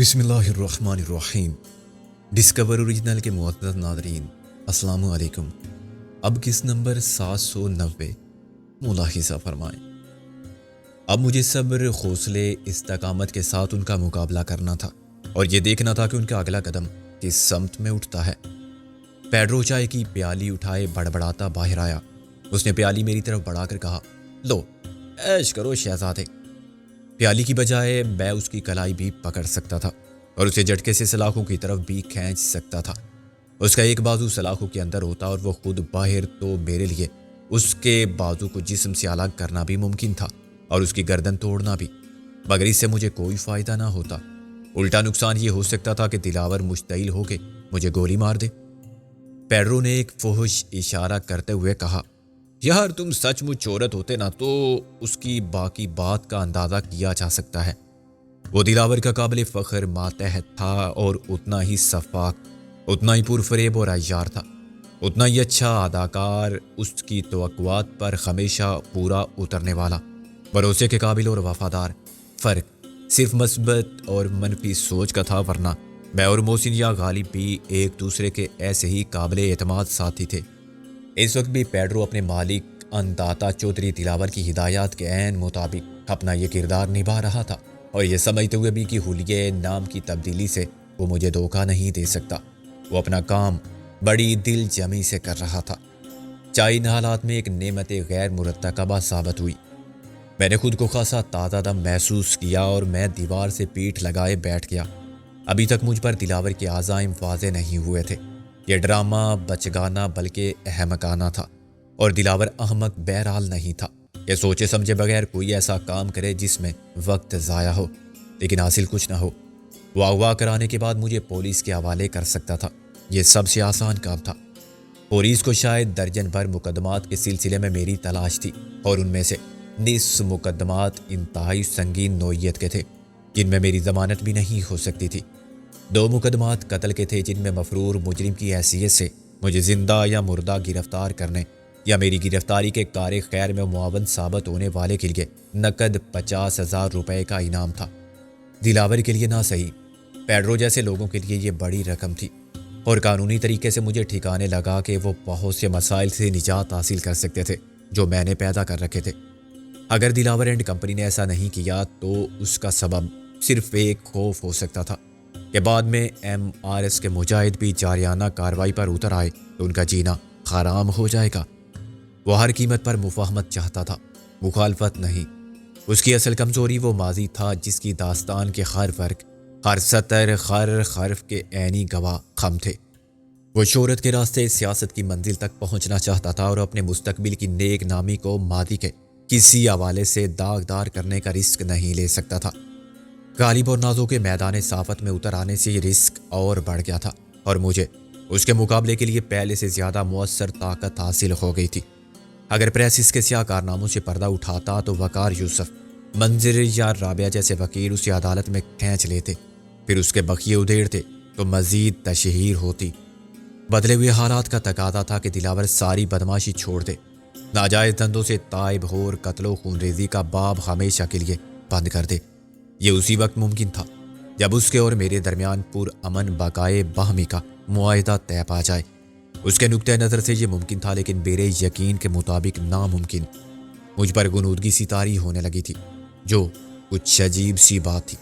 بسم اللہ الرحمن الرحیم۔ ڈسکور اوریجنل کے معزز ناظرین، السلام علیکم۔ اب کس نمبر 790 ملاحظہ فرمائیں۔ اب مجھے صبر، حوصلے، استقامت کے ساتھ ان کا مقابلہ کرنا تھا اور یہ دیکھنا تھا کہ ان کا اگلا قدم کس سمت میں اٹھتا ہے۔ پیڈرو چائے کی پیالی اٹھائے بڑبڑاتا باہر آیا۔ اس نے پیالی میری طرف بڑھا کر کہا، لو عیش کرو شہزادے۔ پیالی کی بجائے میں اس کی کلائی بھی پکڑ سکتا تھا اور اسے جھٹکے سے سلاخوں کی طرف بھی کھینچ سکتا تھا۔ اس کا ایک بازو سلاخوں کے اندر ہوتا اور وہ خود باہر، تو میرے لیے اس کے بازو کو جسم سے الگ کرنا بھی ممکن تھا اور اس کی گردن توڑنا بھی، مگر اس سے مجھے کوئی فائدہ نہ ہوتا۔ الٹا نقصان یہ ہو سکتا تھا کہ دلاور مشتعل ہو کے مجھے گولی مار دے۔ پیڈرو نے ایک فحش اشارہ کرتے ہوئے کہا، یار تم سچ مچ عورت ہوتے نا تو اس کی باقی بات کا اندازہ کیا جا سکتا ہے۔ وہ دلاور کا قابل فخر ماتحت تھا اور اتنا ہی شفاق، اتنا ہی پرفریب اور عیار تھا، اتنا ہی اچھا اداکار، اس کی توقعات پر ہمیشہ پورا اترنے والا، بھروسے کے قابل اور وفادار۔ فرق صرف مثبت اور منفی سوچ کا تھا، ورنہ میں اور محسن یا غالب بھی ایک دوسرے کے ایسے ہی قابل اعتماد ساتھی تھے۔ اس وقت بھی پیڈرو اپنے مالک انداتا چودھری دلاور کی ہدایات کے عین مطابق اپنا یہ کردار نبھا رہا تھا، اور یہ سمجھتے ہوئے بھی کہ حلیے نام کی تبدیلی سے وہ مجھے دھوکہ نہیں دے سکتا۔ وہ اپنا کام بڑی دل جمی سے کر رہا تھا۔ چائے ان حالات میں ایک نعمت غیر مرتکبہ ثابت ہوئی۔ میں نے خود کو خاصا تازہ دم محسوس کیا اور میں دیوار سے پیٹھ لگائے بیٹھ گیا۔ ابھی تک مجھ پر دلاور کے عزائم واضح نہیں ہوئے تھے۔ یہ ڈرامہ بچگانہ بلکہ احمقانہ تھا، اور دلاور احمق بہرحال نہیں تھا کہ سوچے سمجھے بغیر کوئی ایسا کام کرے جس میں وقت ضائع ہو لیکن حاصل کچھ نہ ہو۔ واہ واہ کرانے کے بعد مجھے پولیس کے حوالے کر سکتا تھا۔ یہ سب سے آسان کام تھا۔ پولیس کو شاید درجن بھر مقدمات کے سلسلے میں میری تلاش تھی، اور ان میں سے نصف مقدمات انتہائی سنگین نوعیت کے تھے جن میں میری ضمانت بھی نہیں ہو سکتی تھی۔ 2 مقدمات قتل کے تھے جن میں مفرور مجرم کی حیثیت سے مجھے زندہ یا مردہ گرفتار کرنے یا میری گرفتاری کے کار خیر میں معاون ثابت ہونے والے کے لیے نقد 50,000 روپے کا انعام تھا۔ دلاور کے لیے نہ صحیح، پیڈرو جیسے لوگوں کے لیے یہ بڑی رقم تھی، اور قانونی طریقے سے مجھے ٹھکانے لگا کہ وہ بہت سے مسائل سے نجات حاصل کر سکتے تھے جو میں نے پیدا کر رکھے تھے۔ اگر دلاور اینڈ کمپنی نے ایسا نہیں کیا تو اس کا سبب صرف ایک خوف ہو سکتا تھا کہ بعد میں MRS کے مجاہد بھی جاریانہ کارروائی پر اتر آئے تو ان کا جینا حرام ہو جائے گا۔ وہ ہر قیمت پر مفاہمت چاہتا تھا، مخالفت نہیں۔ اس کی اصل کمزوری وہ ماضی تھا جس کی داستان کے ہر فرق، ہر سطر، ہر حرف کے عینی گواہ ہم تھے۔ وہ شہرت کے راستے سیاست کی منزل تک پہنچنا چاہتا تھا اور اپنے مستقبل کی نیک نامی کو ماضی کے کسی حوالے سے داغدار کرنے کا رسک نہیں لے سکتا تھا۔ غالب اور نازوں کے میدان صافت میں اتر آنے سے یہ رسک اور بڑھ گیا تھا، اور مجھے اس کے مقابلے کے لیے پہلے سے زیادہ مؤثر طاقت حاصل ہو گئی تھی۔ اگر پریس اس کے سیاہ کارناموں سے پردہ اٹھاتا تو وقار یوسف، منظر یا رابعہ جیسے وکیل اسے عدالت میں کھینچ لیتے، پھر اس کے بخیے ادھیڑتے تو مزید تشہیر ہوتی۔ بدلے ہوئے حالات کا تقاضا تھا کہ دلاور ساری بدماشی چھوڑ دے، ناجائز دھندوں سے تائب ہو اور قتل و خون ریزی کا باب ہمیشہ کے لیے بند کر دے۔ یہ اسی وقت ممکن تھا جب اس کے اور میرے درمیان پر امن بقائے باہمی کا معاہدہ طے پا جائے۔ اس کے نقطۂ نظر سے یہ ممکن تھا، لیکن میرے یقین کے مطابق ناممکن۔ مجھ پر غنودگی سی طاری ہونے لگی تھی، جو کچھ عجیب سی بات تھی۔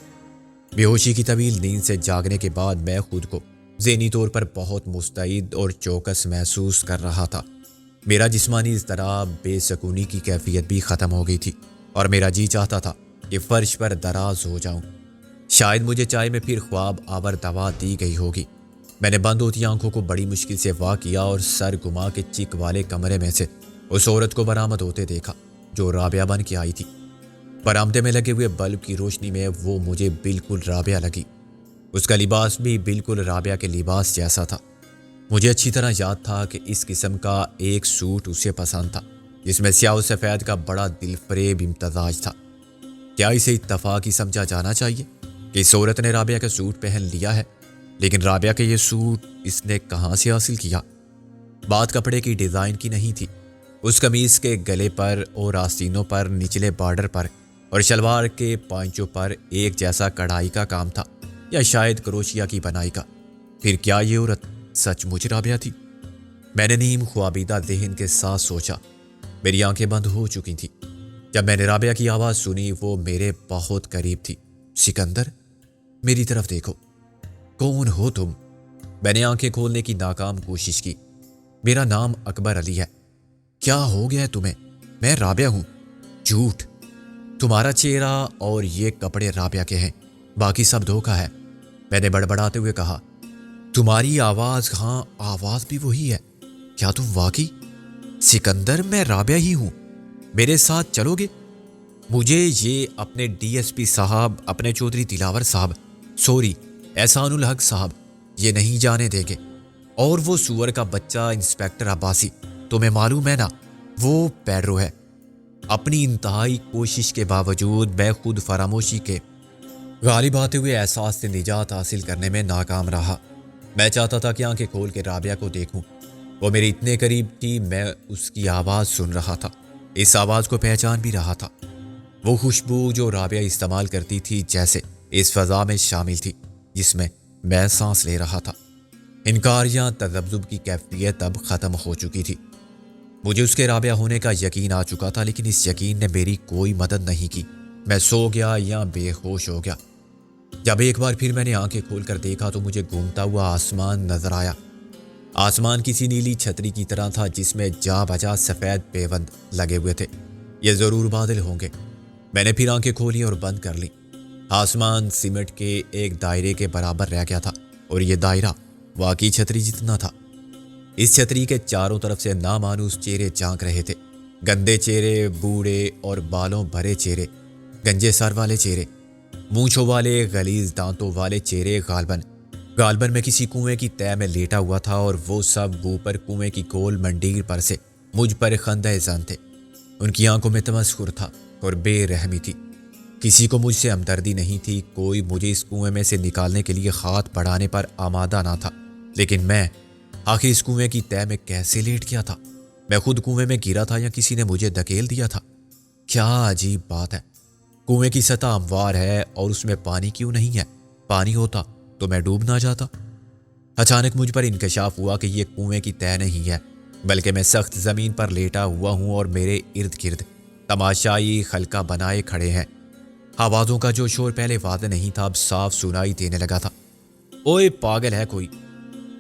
بے ہوشی کی طویل نیند سے جاگنے کے بعد میں خود کو ذہنی طور پر بہت مستعد اور چوکس محسوس کر رہا تھا۔ میرا جسمانی اضطراب، بے سکونی کی کیفیت بھی ختم ہو گئی تھی، اور میرا جی چاہتا تھا کہ فرش پر دراز ہو جاؤں۔ شاید مجھے چائے میں پھر خواب آور دوا دی گئی ہوگی۔ میں نے بند ہوتی آنکھوں کو بڑی مشکل سے وا کیا اور سر گھما کے چک والے کمرے میں سے اس عورت کو برآمد ہوتے دیکھا جو رابعہ بن کے آئی تھی۔ برآمدے میں لگے ہوئے بلب کی روشنی میں وہ مجھے بالکل رابعہ لگی۔ اس کا لباس بھی بالکل رابعہ کے لباس جیسا تھا۔ مجھے اچھی طرح یاد تھا کہ اس قسم کا ایک سوٹ اسے پسند تھا جس میں سیاہ و سفید کا بڑا دل فریب امتزاج تھا۔ کیا اسے اتفاق ہی سمجھا جانا چاہیے کہ اس عورت نے رابعہ کا سوٹ پہن لیا ہے؟ لیکن رابعہ کے یہ سوٹ اس نے کہاں سے حاصل کیا؟ بات کپڑے کی ڈیزائن کی نہیں تھی۔ اس قمیص کے گلے پر اور آستینوں پر، نچلے بارڈر پر اور شلوار کے پائنچوں پر ایک جیسا کڑھائی کا کام تھا۔ یا شاید کروشیا کی بنائی کا؟ پھر کیا یہ عورت سچ مچ رابعہ تھی؟ میں نے نیم خوابیدہ ذہن کے ساتھ سوچا۔ میری آنکھیں بند ہو چکی تھیں۔ جب میں نے رابعہ کی آواز سنی وہ میرے بہت قریب تھی۔ سکندر، میری طرف دیکھو۔ کون ہو تم؟ میں نے آنکھیں کھولنے کی ناکام کوشش کی۔ میرا نام اکبر علی ہے۔ کیا ہو گیا ہے تمہیں؟ میں رابعہ ہوں۔ جھوٹ! تمہارا چہرہ اور یہ کپڑے رابعہ کے ہیں، باقی سب دھوکا ہے، میں نے بڑبڑاتے ہوئے کہا۔ تمہاری آواز، ہاں آواز بھی وہی ہے۔ کیا تم واقعی؟ سکندر، میں رابعہ ہی ہوں، میرے ساتھ چلو گے؟ مجھے یہ اپنے ڈی ایس پی صاحب، اپنے چودھری دلاور صاحب، سوری احسان الحق صاحب یہ نہیں جانے دیں گے۔ اور وہ سور کا بچہ انسپیکٹر عباسی، تمہیں معلوم ہے نا وہ پیڈرو ہے۔ اپنی انتہائی کوشش کے باوجود میں خود فراموشی کے غالب آتے ہوئے احساس سے نجات حاصل کرنے میں ناکام رہا۔ میں چاہتا تھا کہ آنکھیں کھول کے رابعہ کو دیکھوں۔ وہ میرے اتنے قریب تھی، میں اس کی آواز سن رہا تھا، اس آواز کو پہچان بھی رہا تھا۔ وہ خوشبو جو رابعہ استعمال کرتی تھی جیسے اس فضا میں شامل تھی جس میں میں سانس لے رہا تھا۔ انکار یا تذبذب کی کیفیت اب ختم ہو چکی تھی۔ مجھے اس کے رابعہ ہونے کا یقین آ چکا تھا، لیکن اس یقین نے میری کوئی مدد نہیں کی۔ میں سو گیا یا بے ہوش ہو گیا۔ جب ایک بار پھر میں نے آنکھیں کھول کر دیکھا تو مجھے گھومتا ہوا آسمان نظر آیا۔ آسمان کسی نیلی چھتری کی طرح تھا جس میں جا بجا سفید پیوند لگے ہوئے تھے۔ یہ ضرور بادل ہوں گے۔ میں نے پھر آنکھیں کھولی اور بند کر لی۔ آسمان سیمٹ کے ایک دائرے کے برابر رہ گیا تھا اور یہ دائرہ واقعی چھتری جتنا تھا۔ اس چھتری کے چاروں طرف سے نامانوس چہرے جھانک رہے تھے، گندے چہرے، بوڑھے اور بالوں بھرے چہرے، گنجے سر والے چہرے، مونچھوں والے غلیظ دانتوں والے چہرے۔ غالباً میں کسی کنویں کی تہہ میں لیٹا ہوا تھا اور وہ سب اوپر کنویں کی گول منڈیر پر سے مجھ پر خندہ زن تھے۔ ان کی آنکھوں میں تمسخر تھا اور بے رحمی تھی۔ کسی کو مجھ سے ہمدردی نہیں تھی، کوئی مجھے اس کنویں میں سے نکالنے کے لیے ہاتھ بڑھانے پر آمادہ نہ تھا۔ لیکن میں آخر اس کنویں کی تہہ میں کیسے لیٹ گیا تھا؟ میں خود کنویں میں گرا تھا یا کسی نے مجھے دھکیل دیا تھا؟ کیا عجیب بات ہے، کنویں کی سطح ہموار ہے اور اس میں پانی کیوں نہیں ہے؟ پانی ہوتا تو میں ڈوب نہ جاتا۔ اچانک مجھ پر انکشاف ہوا کہ یہ کنویں کی تہہ نہیں ہے بلکہ میں سخت زمین پر لیٹا ہوا ہوں اور میرے ارد گرد تماشائی خلقہ بنائے کھڑے ہیں۔ آوازوں کا جو شور پہلے واضح نہیں تھا اب صاف سنائی دینے لگا تھا۔ اوئے پاگل ہے کوئی؟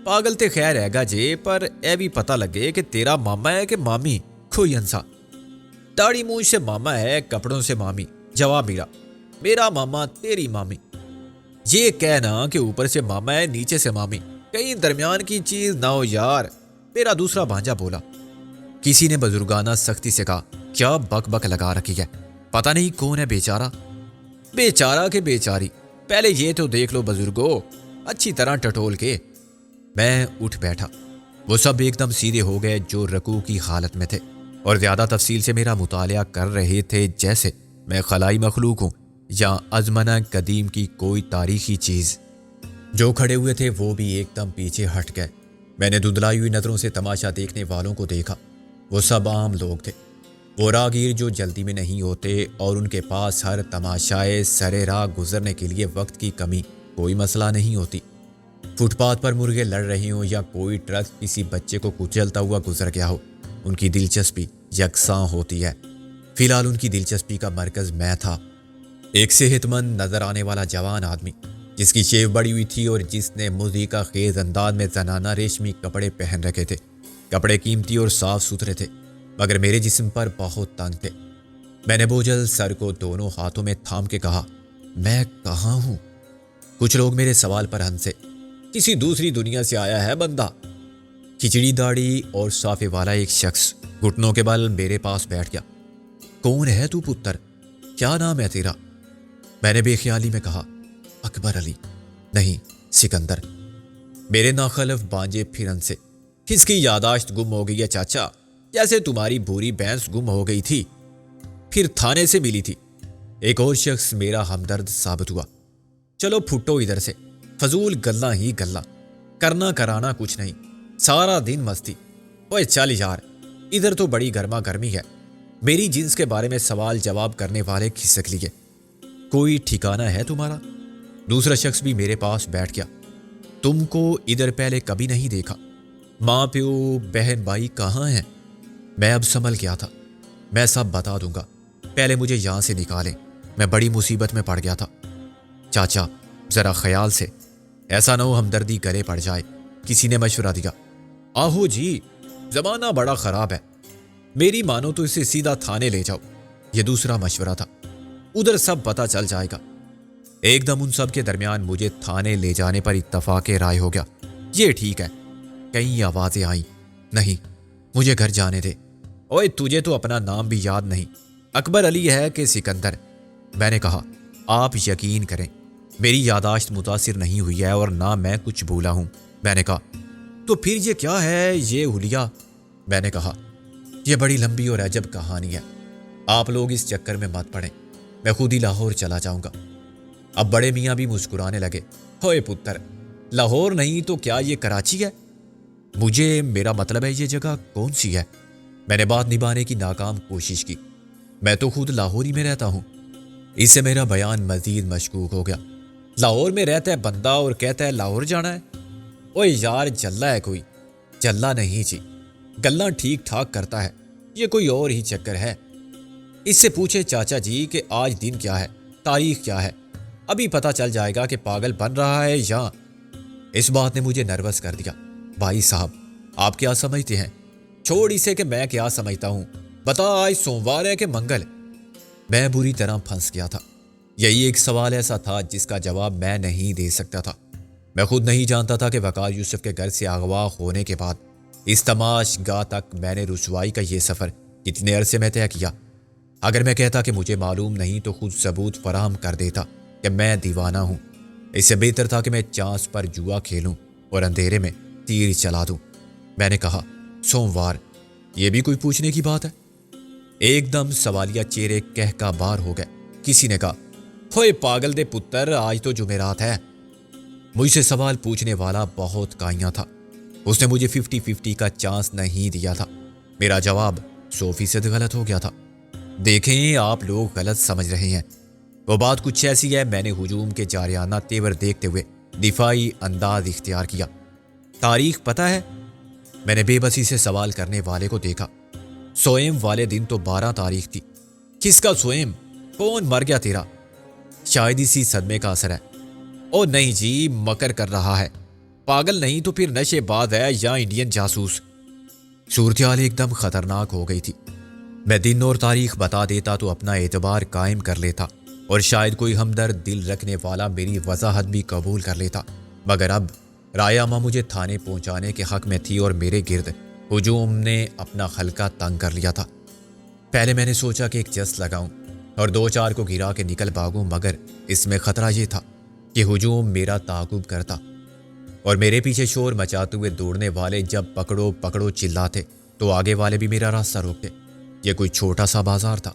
پاگل تے خیر ہے گا جے، پر اے بھی پتہ لگے کہ تیرا ماما ہے کہ مامی؟ کوئی انسا داڑھی مونچھ سے ماما ہے، کپڑوں سے مامی۔ جواب میرا ماما تیری مامی۔ یہ کہنا کہ اوپر سے ماما ہے نیچے سے مامی، کہیں درمیان کی چیز نہ ہو یار، میرا دوسرا بھانجا بولا۔ کسی نے بزرگانہ سختی سے کہا، کیا بک بک لگا رکھی ہے، پتہ نہیں کون ہے بیچارہ؟ بیچارہ کہ بیچاری، پہلے یہ تو دیکھ لو بزرگو، اچھی طرح ٹٹول کے۔ میں اٹھ بیٹھا۔ وہ سب ایک دم سیدھے ہو گئے جو رکوع کی حالت میں تھے اور زیادہ تفصیل سے میرا مطالعہ کر رہے تھے جیسے میں خلائی مخلوق ہوں یا ازمنہ قدیم کی کوئی تاریخی چیز۔ جو کھڑے ہوئے تھے وہ بھی ایک دم پیچھے ہٹ گئے۔ میں نے دھندلائی ہوئی نظروں سے تماشا دیکھنے والوں کو دیکھا۔ وہ سب عام لوگ تھے، وہ راہگیر جو جلدی میں نہیں ہوتے اور ان کے پاس ہر تماشائے سرے راہ گزرنے کے لیے وقت کی کمی کوئی مسئلہ نہیں ہوتی۔ فٹ پاتھ پر مرغے لڑ رہے ہوں یا کوئی ٹرک کسی بچے کو کچلتا ہوا گزر گیا ہو، ان کی دلچسپی یکساں ہوتی ہے۔ فی الحال ان کی دلچسپی کا مرکز میں تھا، ایک صحت مند نظر آنے والا جوان آدمی جس کی شیو بڑی ہوئی تھی اور جس نے موسیقی خیز انداز میں زنانہ ریشمی کپڑے پہن رکھے تھے۔ کپڑے قیمتی اور صاف ستھرے تھے مگر میرے جسم پر بہت تنگ تھے۔ میں نے بوجھل سر کو دونوں ہاتھوں میں تھام کے کہا، میں کہاں ہوں؟ کچھ لوگ میرے سوال پر ہنسے۔ کسی دوسری دنیا سے آیا ہے بندہ۔ کھچڑی داڑھی اور صافے والا ایک شخص گھٹنوں کے بل میرے پاس بیٹھ گیا۔ کون ہے تو پتر؟ کیا نام ہے تیرا؟ میں نے بے خیالی میں کہا، اکبر علی۔ نہیں، سکندر۔ میرے ناخلف بانجے پھر ہنسے۔ کس کی یاداشت گم ہو گئی ہے چاچا؟ جیسے تمہاری بھوری بھینس گم ہو گئی تھی، پھر تھانے سے ملی تھی۔ ایک اور شخص میرا ہمدرد ثابت ہوا۔ چلو پھٹو ادھر سے، فضول گلا ہی گلا، کرنا کرانا کچھ نہیں، سارا دن مستی۔ اوے چل یار، ادھر تو بڑی گرما گرمی ہے۔ میری جنس کے بارے میں سوال جواب کرنے والے کھسک لیے۔ کوئی ٹھکانہ ہے تمہارا؟ دوسرا شخص بھی میرے پاس بیٹھ گیا۔ تم کو ادھر پہلے کبھی نہیں دیکھا، ماں پیو بہن بھائی کہاں ہیں؟ میں اب سنبھل گیا تھا۔ میں سب بتا دوں گا، پہلے مجھے یہاں سے نکالیں، میں بڑی مصیبت میں پڑ گیا تھا۔ چاچا ذرا خیال سے، ایسا نہ ہو ہمدردی گلے پڑ جائے، کسی نے مشورہ دیا۔ آہو جی، زمانہ بڑا خراب ہے، میری مانو تو اسے سیدھا تھانے لے جاؤ، یہ دوسرا مشورہ تھا، ادھر سب پتہ چل جائے گا۔ ایک دم ان سب کے درمیان مجھے تھانے لے جانے پر اتفاق رائے ہو گیا۔ یہ ٹھیک ہے۔ کئی آوازیں آئیں، نہیں مجھے گھر جانے دے۔ اوئے تجھے تو اپنا نام بھی یاد نہیں، اکبر علی ہے کہ سکندر؟ میں نے کہا آپ یقین کریں میری یاداشت متاثر نہیں ہوئی ہے اور نہ میں کچھ بھولا ہوں۔ میں نے کہا تو پھر یہ کیا ہے یہ حلیہ؟ میں نے کہا یہ بڑی لمبی اور عجب کہانی ہے، آپ لوگ اس چکر میں مت پڑیں، میں خود ہی لاہور چلا جاؤں گا۔ اب بڑے میاں بھی مسکرانے لگے۔ ہوئے پتر، لاہور نہیں تو کیا یہ کراچی ہے؟ مجھے میرا مطلب ہے یہ جگہ کون سی ہے؟ میں نے بات نبھانے کی ناکام کوشش کی۔ میں تو خود لاہور ہی میں رہتا ہوں۔ اس سے میرا بیان مزید مشکوک ہو گیا۔ لاہور میں رہتا ہے بندہ اور کہتا ہے لاہور جانا ہے؟ اوے یار جلا ہے کوئی؟ جلا نہیں جی، گلاں ٹھیک ٹھاک کرتا ہے، یہ کوئی اور ہی چکر ہے۔ اس سے پوچھے چاچا جی کہ آج دن کیا ہے، تاریخ کیا ہے، ابھی پتہ چل جائے گا کہ پاگل بن رہا ہے یا۔ اس بات نے مجھے نروس کر دیا۔ بھائی صاحب آپ کیا سمجھتے ہیں؟ چھوڑ اسے کہ میں کیا سمجھتا ہوں، بتا آج سوموار ہے کہ منگل؟ میں بری طرح پھنس گیا تھا۔ یہی ایک سوال ایسا تھا جس کا جواب میں نہیں دے سکتا تھا۔ میں خود نہیں جانتا تھا کہ وقار یوسف کے گھر سے اغوا ہونے کے بعد اس تماش گاہ تک میں نے رسوائی کا یہ سفر کتنے عرصے میں طے کیا۔ اگر میں کہتا کہ مجھے معلوم نہیں تو خود ثبوت فراہم کر دیتا کہ میں دیوانہ ہوں۔ اس سے بہتر تھا کہ میں چانس پر جوا کھیلوں اور اندھیرے میں تیر چلا دوں۔ میں نے کہا سوموار، یہ بھی کوئی پوچھنے کی بات ہے؟ ایک دم سوالیہ چہرے کہکا بار ہو گئے۔ کسی نے کہا ہوئے پاگل دے پتر، آج تو جمعرات ہے۔ مجھ سے سوال پوچھنے والا بہت کائیاں تھا، اس نے مجھے 50-50 کا چانس نہیں دیا تھا۔ میرا جواب 100% غلط ہو گیا تھا۔ دیکھیں آپ لوگ غلط سمجھ رہے ہیں، وہ بات کچھ ایسی ہے۔ میں نے ہجوم کے جارحانہ تیور دیکھتے ہوئے دفاعی انداز اختیار کیا۔ تاریخ پتہ ہے؟ میں نے بے بسی سے سوال کرنے والے کو دیکھا۔ سوئم والے دن تو 12 تاریخ تھی۔ کس کا سوئم؟ کون مر گیا تیرا؟ شاید اسی صدمے کا اثر ہے۔ او نہیں جی، مکر کر رہا ہے، پاگل نہیں تو پھر نشے باز ہے یا انڈین جاسوس۔ صورتحال ایک دم خطرناک ہو گئی تھی۔ میں دن اور تاریخ بتا دیتا تو اپنا اعتبار قائم کر لیتا اور شاید کوئی ہمدرد دل رکھنے والا میری وضاحت بھی قبول کر لیتا، مگر اب رائے عامہ مجھے تھانے پہنچانے کے حق میں تھی اور میرے گرد ہجوم نے اپنا خلقہ تنگ کر لیا تھا۔ پہلے میں نے سوچا کہ ایک جس لگاؤں اور 2-4 کو گرا کے نکل بھاگوں، مگر اس میں خطرہ یہ تھا کہ ہجوم میرا تعاقب کرتا اور میرے پیچھے شور مچاتے ہوئے دوڑنے والے جب پکڑو پکڑو چلاتے تو آگے والے بھی میرا راستہ روکتے۔ یہ کوئی چھوٹا سا بازار تھا،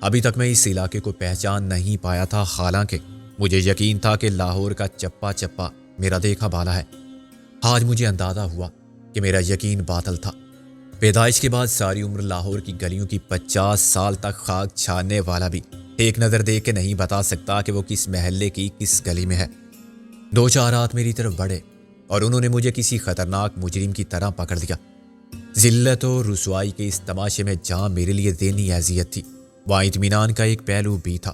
ابھی تک میں اس علاقے کو پہچان نہیں پایا تھا، حالانکہ مجھے یقین تھا کہ لاہور کا چپا چپا میرا دیکھا بالا ہے۔ آج مجھے اندازہ ہوا کہ میرا یقین باطل تھا۔ پیدائش کے بعد ساری عمر لاہور کی گلیوں کی 50 سال تک خاک چھاننے والا بھی ایک نظر دیکھ کے نہیں بتا سکتا کہ وہ کس محلے کی کس گلی میں ہے۔ 2-4 ہاتھ میری طرف بڑھے اور انہوں نے مجھے کسی خطرناک مجرم کی طرح پکڑ دیا۔ ذلت اور رسوائی کے اس تماشے میں جہاں میرے لیے ذہنی اذیت تھی، وہاں اطمینان کا ایک پہلو بھی تھا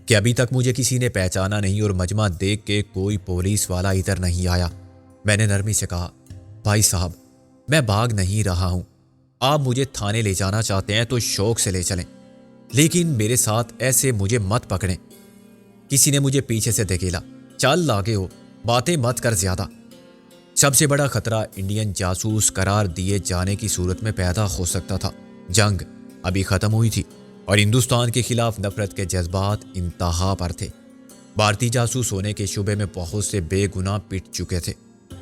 کہ ابھی تک مجھے کسی نے پہچانا نہیں اور مجمع دیکھ کے کوئی پولیس والا ادھر نہیں آیا۔ میں نے نرمی سے کہا بھائی صاحب میں بھاگ نہیں رہا ہوں، آپ مجھے تھانے لے جانا چاہتے ہیں تو شوق سے لے چلیں، لیکن میرے ساتھ ایسے مجھے مت پکڑیں۔ کسی نے مجھے پیچھے سے دھکیلا، چل لاگے ہو، باتیں مت کر زیادہ۔ سب سے بڑا خطرہ انڈین جاسوس قرار دیے جانے کی صورت میں پیدا ہو سکتا تھا۔ جنگ ابھی ختم ہوئی تھی اور ہندوستان کے خلاف نفرت کے جذبات انتہا پر تھے۔ بھارتی جاسوس ہونے کے شبے میں بہت سے بے گناہ پٹ چکے تھے۔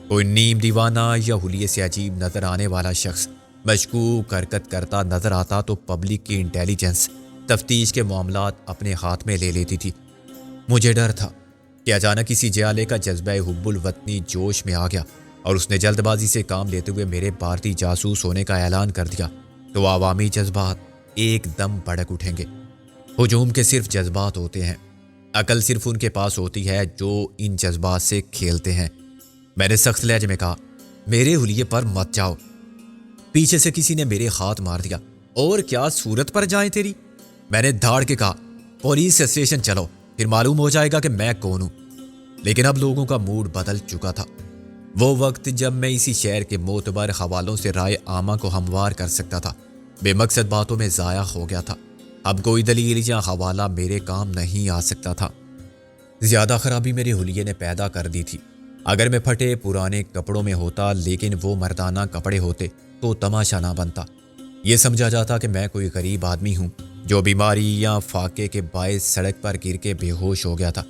کوئی نیم دیوانہ یا حلیے سے عجیب نظر آنے والا شخص مشکوک حرکت کرتا نظر آتا تو پبلک کی انٹیلیجنس تفتیش کے معاملات اپنے ہاتھ میں لے لیتی تھی۔ مجھے ڈر تھا کہ اچانک کسی جیالے کا جذبہ حب الوطنی جوش میں آ گیا اور اس نے جلد بازی سے کام لیتے ہوئے میرے بھارتی جاسوس ہونے کا اعلان کر دیا تو عوامی جذبات ایک دم بھڑک اٹھیں گے۔ ہجوم کے صرف جذبات ہوتے ہیں، عقل صرف ان کے پاس ہوتی ہے جو ان جذبات سے کھیلتے ہیں۔ میں نے سخت لہجے میں کہا، میرے حلیے پر مت جاؤ۔ پیچھے سے کسی نے میرے ہاتھ مار دیا۔ اور کیا صورت پر جائیں تیری؟ میں نے دھاڑ کے کہا، پولیس اسٹیشن چلو، پھر معلوم ہو جائے گا کہ میں کون ہوں۔ لیکن اب لوگوں کا موڈ بدل چکا تھا۔ وہ وقت جب میں اسی شہر کے معتبر حوالوں سے رائے عامہ کو ہموار کر سکتا تھا، بے مقصد باتوں میں ضائع ہو گیا تھا۔ اب کوئی دلیل یا حوالہ میرے کام نہیں آ سکتا تھا۔ زیادہ خرابی میرے حلیے نے پیدا کر دی تھی۔ اگر میں پھٹے پرانے کپڑوں میں ہوتا لیکن وہ مردانہ کپڑے ہوتے تو تماشا نہ بنتا۔ یہ سمجھا جاتا کہ میں کوئی غریب آدمی ہوں جو بیماری یا فاقے کے باعث سڑک پر گر کے بے ہوش ہو گیا تھا۔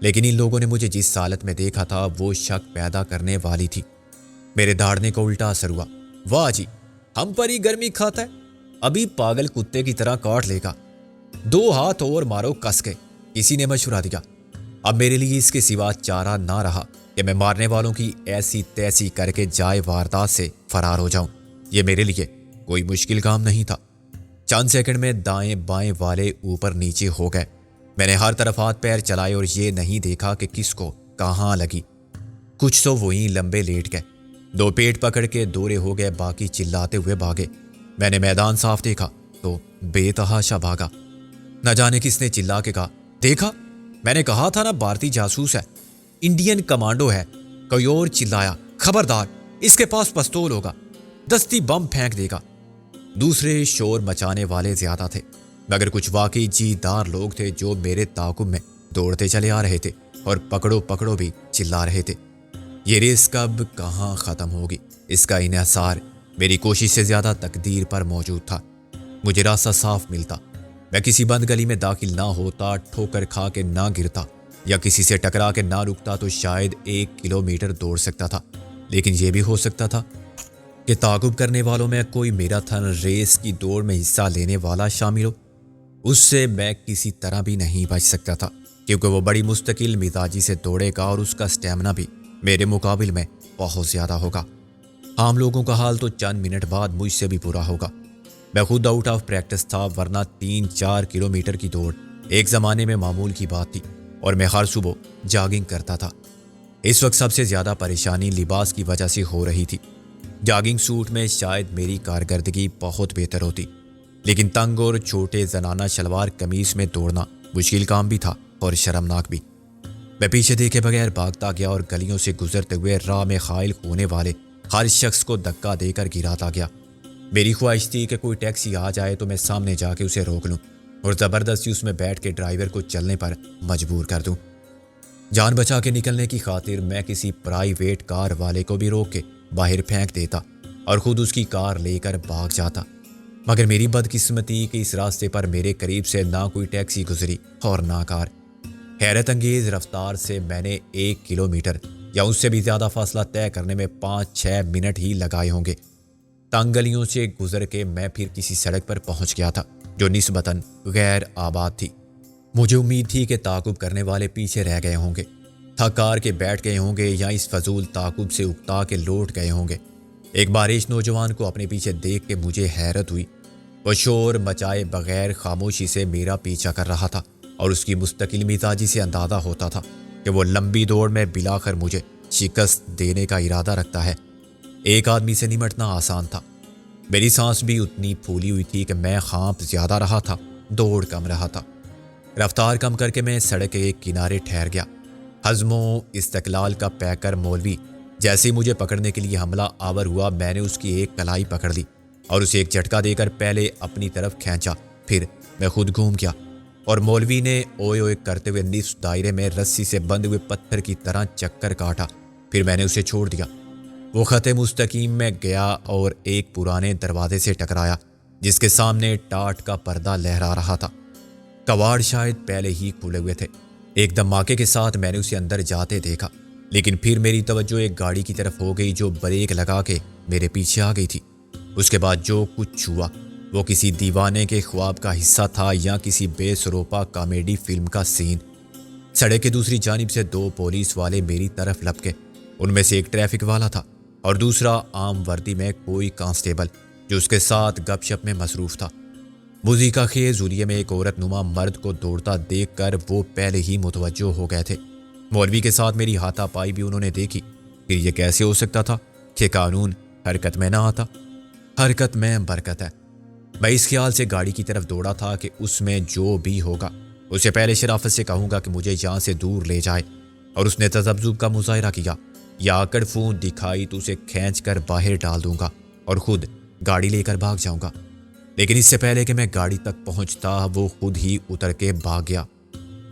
لیکن ان لوگوں نے مجھے جس حالت میں دیکھا تھا وہ شک پیدا کرنے والی تھی۔ میرے دھاڑنے کو الٹا اثر ہوا۔ واہ جی، ہم پر ہی گرمی کھاتا ہے، ابھی پاگل کتے کی طرح کاٹ لے گا، 2 ہاتھ اور مارو کس کے، کسی نے مشورہ دیا۔ اب میرے لیے اس کے سوا چارہ نہ رہا کہ میں مارنے والوں کی ایسی تیسی کر کے جائے واردات سے فرار ہو جاؤں۔ یہ میرے لیے کوئی مشکل کام نہیں تھا۔ چند سیکنڈ میں دائیں بائیں والے اوپر نیچے ہو گئے۔ میں نے ہر طرف ہاتھ پیر چلائے اور یہ نہیں دیکھا کہ کس کو کہاں لگی۔ کچھ تو وہیں لمبے لیٹ گئے، 2 پیٹ پکڑ کے دورے ہو گئے، باقی چلاتے ہوئے بھاگے۔ میں نے میدان صاف دیکھا تو بے تحاشا بھاگا۔ نہ جانے کس نے چلا کے کہا، دیکھا میں نے کہا تھا نا، بھارتی جاسوس ہے، انڈین کمانڈو ہے۔ کوئی اور چلایا، خبردار اس کے پاس پستول ہوگا، دستی بم پھینک دے گا۔ دوسرے شور مچانے والے زیادہ تھے، مگر کچھ واقعی جی دار لوگ تھے جو میرے تعاقب میں دوڑتے چلے آ رہے تھے اور پکڑو پکڑو بھی چلا رہے تھے۔ یہ ریس کب کہاں ختم ہوگی، اس کا انحصار میری کوشش سے زیادہ تقدیر پر موجود تھا۔ مجھے راستہ صاف ملتا، میں کسی بند گلی میں داخل نہ ہوتا، ٹھوکر کھا کے نہ گرتا یا کسی سے ٹکرا کے نہ رکتا تو شاید 1 کلومیٹر دوڑ سکتا تھا۔ لیکن یہ بھی ہو سکتا تھا کہ تعاقب کرنے والوں میں کوئی میراتھن ریس کی دوڑ میں حصہ لینے والا شامل ہو۔ اس سے میں کسی طرح بھی نہیں بچ سکتا تھا، کیونکہ وہ بڑی مستقل مزاجی سے دوڑے گا اور اس کا سٹیمنا بھی میرے مقابل میں بہت زیادہ ہوگا۔ عام لوگوں کا حال تو چند منٹ بعد مجھ سے بھی برا ہوگا۔ میں خود آؤٹ آف پریکٹس تھا، ورنہ 3-4 کلومیٹر کی دوڑ ایک زمانے میں معمول کی بات تھی اور میں ہر صبح جاگنگ کرتا تھا۔ اس وقت سب سے زیادہ پریشانی لباس کی وجہ سے ہو رہی تھی۔ جاگنگ سوٹ میں شاید میری کارکردگی بہت بہتر ہوتی، لیکن تنگ اور چھوٹے زنانہ شلوار قمیص میں دوڑنا مشکل کام بھی تھا اور شرمناک بھی۔ میں پیچھے دیکھے بغیر بھاگتا گیا اور گلیوں سے گزرتے ہوئے راہ میں خائل ہونے والے ہر شخص کو دھکا دے کر گراتا گیا۔ میری خواہش تھی کہ کوئی ٹیکسی آ جائے تو میں سامنے جا کے اسے روک لوں اور زبردستی اس میں بیٹھ کے ڈرائیور کو چلنے پر مجبور کر دوں۔ جان بچا کے نکلنے کی خاطر میں کسی پرائیویٹ کار والے کو بھی روک کے باہر پھینک دیتا اور خود اس کی کار لے کر بھاگ جاتا۔ مگر میری بدقسمتی کہ اس راستے پر میرے قریب سے نہ کوئی ٹیکسی گزری اور نہ کار۔ حیرت انگیز رفتار سے میں نے 1 کلومیٹر یا اس سے بھی زیادہ فاصلہ طے کرنے میں 5-6 منٹ ہی لگائے ہوں گے۔ تنگ گلیوں سے گزر کے میں پھر کسی سڑک پر پہنچ گیا تھا جو نسبتاً غیر آباد تھی۔ مجھے امید تھی کہ تعاقب کرنے والے پیچھے رہ گئے ہوں گے، تھک ہار کے بیٹھ گئے ہوں گے یا اس فضول تعاقب سے اکتا کے لوٹ گئے ہوں گے۔ ایک بارش نوجوان کو اپنے پیچھے دیکھ کے مجھے حیرت ہوئی۔ وہ شور مچائے بغیر خاموشی سے میرا پیچھا کر رہا تھا اور اس کی مستقل مزاجی سے اندازہ ہوتا تھا کہ وہ لمبی دوڑ میں بلاخر مجھے شکست دینے کا ارادہ رکھتا ہے۔ ایک آدمی سے نمٹنا آسان تھا۔ میری سانس بھی اتنی پھولی ہوئی تھی کہ میں ہانپ زیادہ رہا تھا، دوڑ کم رہا تھا۔ رفتار کم کر کے میں سڑک کے ایک کنارے ٹھہر گیا۔ حزم و استقلال کا پیکر مولوی جیسے ہی مجھے پکڑنے کے لیے حملہ آور ہوا، میں نے اس کی ایک کلائی پکڑ لی اور اسے ایک جھٹکا دے کر پہلے اپنی طرف کھینچا، پھر میں خود گھوم گیا اور مولوی نے اوئے اوئے کرتے ہوئے نصف دائرے میں رسی سے بندھ ہوئے پتھر کی طرح چکر کاٹا۔ پھر میں نے اسے چھوڑ دیا۔ وہ خط مستقیم میں گیا اور ایک پرانے دروازے سے ٹکرایا جس کے سامنے ٹاٹ کا پردہ لہرا رہا تھا۔ کواڑ شاید پہلے ہی کھلے ہوئے تھے۔ ایک دھماکے کے ساتھ میں نے اسے اندر جاتے دیکھا، لیکن پھر میری توجہ ایک گاڑی کی طرف ہو گئی جو بریک لگا کے میرے پیچھے آ گئی تھی۔ اس کے بعد جو کچھ ہوا وہ کسی دیوانے کے خواب کا حصہ تھا یا کسی بے سروپا کامیڈی فلم کا سین۔ سڑک کی دوسری جانب سے 2 پولیس والے میری طرف لپکے۔ ان میں سے ایک ٹریفک والا تھا اور دوسرا عام وردی میں کوئی کانسٹیبل جو اس کے ساتھ گپ شپ میں مصروف تھا۔ موزی کا خیز زوریے میں ایک عورت نما مرد کو دوڑتا دیکھ کر وہ پہلے ہی متوجہ ہو گئے تھے۔ مولوی کے ساتھ میری ہاتھا پائی بھی انہوں نے دیکھی۔ پھر یہ کیسے ہو سکتا تھا کہ قانون حرکت میں نہ آتا؟ حرکت میں برکت ہے۔ میں اس خیال سے گاڑی کی طرف دوڑا تھا کہ اس میں جو بھی ہوگا اسے پہلے شرافت سے کہوں گا کہ مجھے یہاں سے دور لے جائے، اور اس نے تذبذب کا مظاہرہ کیا۔ یا آکڑ فون دکھائی تو اسے کھینچ کر باہر ڈال دوں گا اور خود گاڑی لے کر بھاگ جاؤں گا۔ لیکن اس سے پہلے کہ میں گاڑی تک پہنچتا وہ خود ہی اتر کے بھاگ گیا۔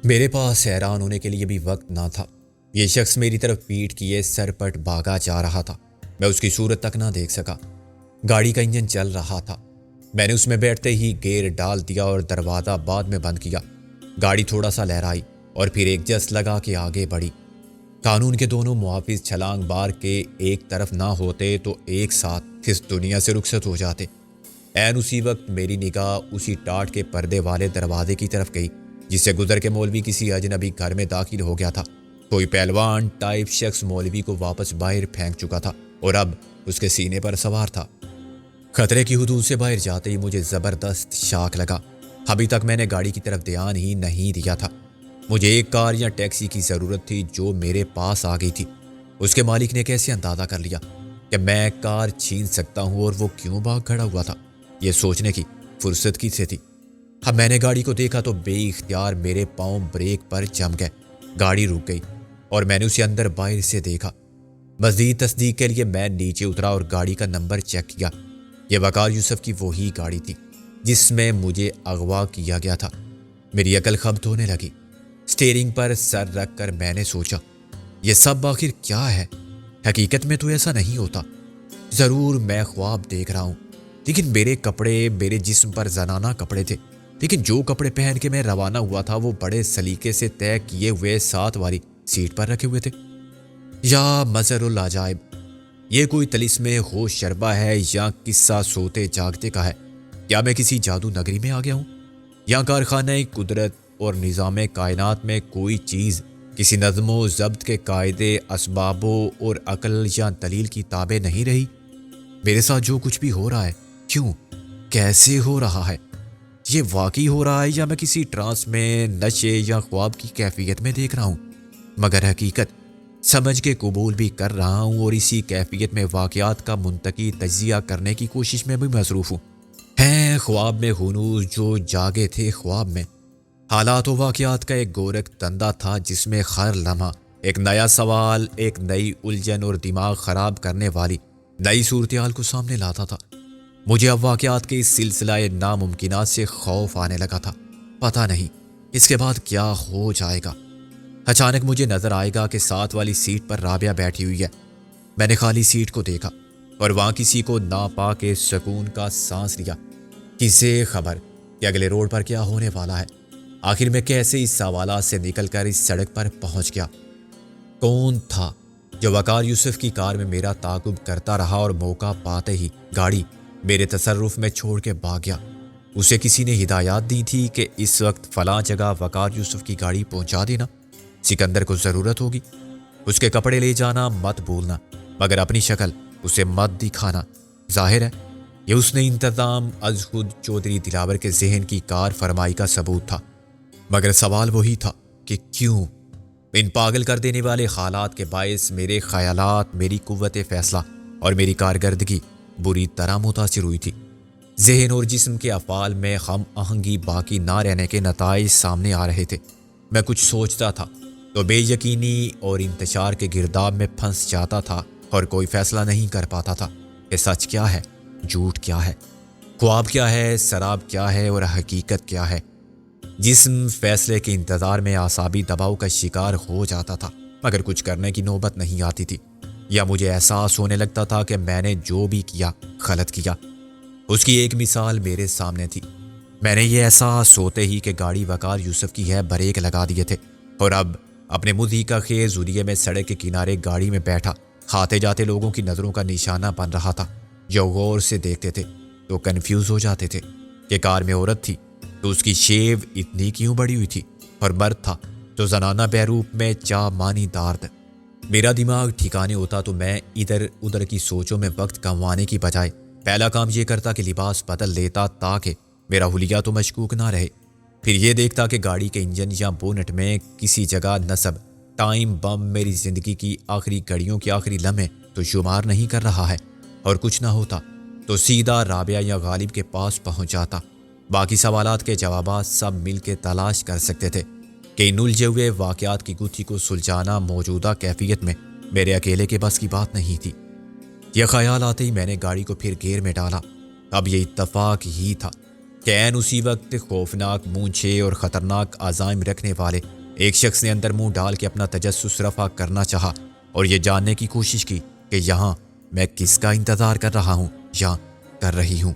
میرے پاس حیران ہونے کے لیے بھی وقت نہ تھا۔ یہ شخص میری طرف پیٹ کیے سرپٹ بھاگا جا رہا تھا۔ میں اس کی صورت تک نہ دیکھ سکا۔ گاڑی کا انجن چل رہا تھا۔ میں نے اس میں بیٹھتے ہی گیئر ڈال دیا اور دروازہ بعد میں بند کیا۔ گاڑی تھوڑا سا لہرائی اور پھر ایک جس لگا کے آگے بڑھی۔ قانون کے دونوں محافظ چھلانگ بار کے ایک طرف نہ ہوتے تو ایک ساتھ اس دنیا سے رخصت ہو جاتے۔ عین اسی وقت میری نگاہ اسی ٹاٹ کے پردے والے دروازے کی طرف گئی جس سے گزر کے مولوی کسی اجنبی گھر میں داخل ہو گیا تھا۔ کوئی پہلوان ٹائپ شخص مولوی کو واپس باہر پھینک چکا تھا اور اب اس کے سینے پر سوار تھا۔ خطرے کی حدود سے باہر جاتے ہی مجھے زبردست شاک لگا۔ ابھی تک میں نے گاڑی کی طرف دھیان ہی نہیں دیا تھا۔ مجھے ایک کار یا ٹیکسی کی ضرورت تھی جو میرے پاس آ گئی تھی۔ اس کے مالک نے کیسے اندازہ کر لیا کہ میں کار چھین سکتا ہوں اور وہ کیوں بھاگ کھڑا ہوا تھا؟ یہ سوچنے کی فرصت کی سے تھی۔ اب میں نے گاڑی کو دیکھا تو بے اختیار میرے پاؤں بریک پر جم گئے۔ گاڑی رک گئی اور میں نے اسے اندر باہر سے دیکھا۔ مزید تصدیق کے لیے میں نیچے اترا اور گاڑی کا نمبر چیک کیا۔ یہ وقار یوسف کی وہی گاڑی تھی جس میں مجھے اغوا کیا گیا تھا۔ میری عقل خبت ہونے لگی۔ اسٹیئرنگ پر سر رکھ کر میں نے سوچا، یہ سب آخر کیا ہے؟ حقیقت میں تو ایسا نہیں ہوتا۔ ضرور میں خواب دیکھ رہا ہوں، لیکن میرے کپڑے میرے جسم پر زنانہ کپڑے تھے۔ لیکن جو کپڑے پہن کے میں روانہ ہوا تھا وہ بڑے سلیقے سے طے کیے ہوئے ساتھ والی سیٹ پر رکھے ہوئے تھے۔ یا مظہر العجائب، یہ کوئی طلسم ہوش شربہ ہے یا قصہ سوتے جاگتے کا ہے؟ کیا میں کسی جادو نگری میں آ گیا ہوں؟ یا کارخانہ قدرت اور نظام کائنات میں کوئی چیز کسی نظم و ضبط کے قاعدے، اسبابوں اور عقل یا دلیل کی تابع نہیں رہی؟ میرے ساتھ جو کچھ بھی ہو رہا ہے، کیوں، کیسے ہو رہا ہے؟ یہ واقعی ہو رہا ہے یا میں کسی ٹرانس میں، نشے یا خواب کی کیفیت میں دیکھ رہا ہوں؟ مگر حقیقت سمجھ کے قبول بھی کر رہا ہوں اور اسی کیفیت میں واقعات کا منطقی تجزیہ کرنے کی کوشش میں بھی مصروف ہوں۔ ہیں خواب میں ہنوز جو جاگے تھے خواب میں۔ حالات و واقعات کا ایک گورکھ دندہ تھا جس میں ہر لمحہ ایک نیا سوال، ایک نئی الجھن اور دماغ خراب کرنے والی نئی صورتحال کو سامنے لاتا تھا۔ مجھے اب واقعات کے اس سلسلہ ناممکنات سے خوف آنے لگا تھا۔ پتہ نہیں اس کے بعد کیا ہو جائے گا۔ اچانک مجھے نظر آئے گا کہ ساتھ والی سیٹ پر رابعہ بیٹھی ہوئی ہے۔ میں نے خالی سیٹ کو دیکھا اور وہاں کسی کو نہ پا کے سکون کا سانس لیا۔ کسے خبر کہ اگلے روڈ پر کیا ہونے والا ہے؟ آخر میں کیسے اس سوالات سے نکل کر اس سڑک پر پہنچ گیا؟ کون تھا جو وقار یوسف کی کار میں میرا تعاقب کرتا رہا اور موقع پاتے ہی گاڑی میرے تصرف میں چھوڑ کے بھاگ گیا؟ اسے کسی نے ہدایات دی تھی کہ اس وقت فلاں جگہ وقار یوسف کی گاڑی پہنچا دینا، سکندر کو ضرورت ہوگی، اس کے کپڑے لے جانا مت بھولنا، مگر اپنی شکل اسے مت دکھانا۔ ظاہر ہے یہ اس نے انتظام از خود چودھری دلاور کے ذہن کی کار فرمائی کا ثبوت تھا۔ مگر سوال وہی تھا کہ کیوں؟ ان پاگل کر دینے والے حالات کے باعث میرے خیالات، میری قوت فیصلہ اور میری کارکردگی بری طرح متاثر ہوئی تھی۔ ذہن اور جسم کے افعال میں ہم آہنگی باقی نہ رہنے کے نتائج سامنے آ رہے تھے۔ میں کچھ سوچتا تھا تو بے یقینی اور انتشار کے گرداب میں پھنس جاتا تھا اور کوئی فیصلہ نہیں کر پاتا تھا کہ سچ کیا ہے، جھوٹ کیا ہے، خواب کیا ہے، سراب کیا ہے اور حقیقت کیا ہے۔ جسم فیصلے کے انتظار میں اعصابی دباؤ کا شکار ہو جاتا تھا، مگر کچھ کرنے کی نوبت نہیں آتی تھی، یا مجھے احساس ہونے لگتا تھا کہ میں نے جو بھی کیا غلط کیا۔ اس کی ایک مثال میرے سامنے تھی۔ میں نے یہ احساس ہوتے ہی کہ گاڑی وقار یوسف کی ہے بریک لگا دیے تھے اور اب اپنے مدعی کا خیز ذریعے میں سڑک کے کنارے گاڑی میں بیٹھا آتے جاتے لوگوں کی نظروں کا نشانہ بن رہا تھا، جو غور سے دیکھتے تھے تو کنفیوز ہو جاتے تھے کہ کار میں عورت تھی تو اس کی شیو اتنی کیوں بڑی ہوئی تھی، اور مرد تھا تو زنانہ بہروپ میں چا مانی دارد۔ میرا دماغ ٹھکانے ہوتا تو میں ادھر ادھر کی سوچوں میں وقت گنوانے کی بجائے پہلا کام یہ کرتا کہ لباس بدل لیتا تاکہ میرا حلیہ تو مشکوک نہ رہے، پھر یہ دیکھتا کہ گاڑی کے انجن یا بونٹ میں کسی جگہ نصب ٹائم بم میری زندگی کی آخری گھڑیوں کے آخری لمحے تو شمار نہیں کر رہا ہے، اور کچھ نہ ہوتا تو سیدھا رابعہ یا غالب کے پاس پہنچ جاتا۔ باقی سوالات کے جوابات سب مل کے تلاش کر سکتے تھے کہ ان الجھے ہوئے واقعات کی گتھی کو سلجھانا موجودہ کیفیت میں میرے اکیلے کے بس کی بات نہیں تھی۔ یہ خیال آتے ہی میں نے گاڑی کو پھر گیئر میں ڈالا۔ اب یہ اتفاق ہی تھا کہ عین اسی وقت خوفناک مونچھے اور خطرناک عزائم رکھنے والے ایک شخص نے اندر منہ ڈال کے اپنا تجسس رفع کرنا چاہا اور یہ جاننے کی کوشش کی کہ یہاں میں کس کا انتظار کر رہا ہوں یا کر رہی ہوں۔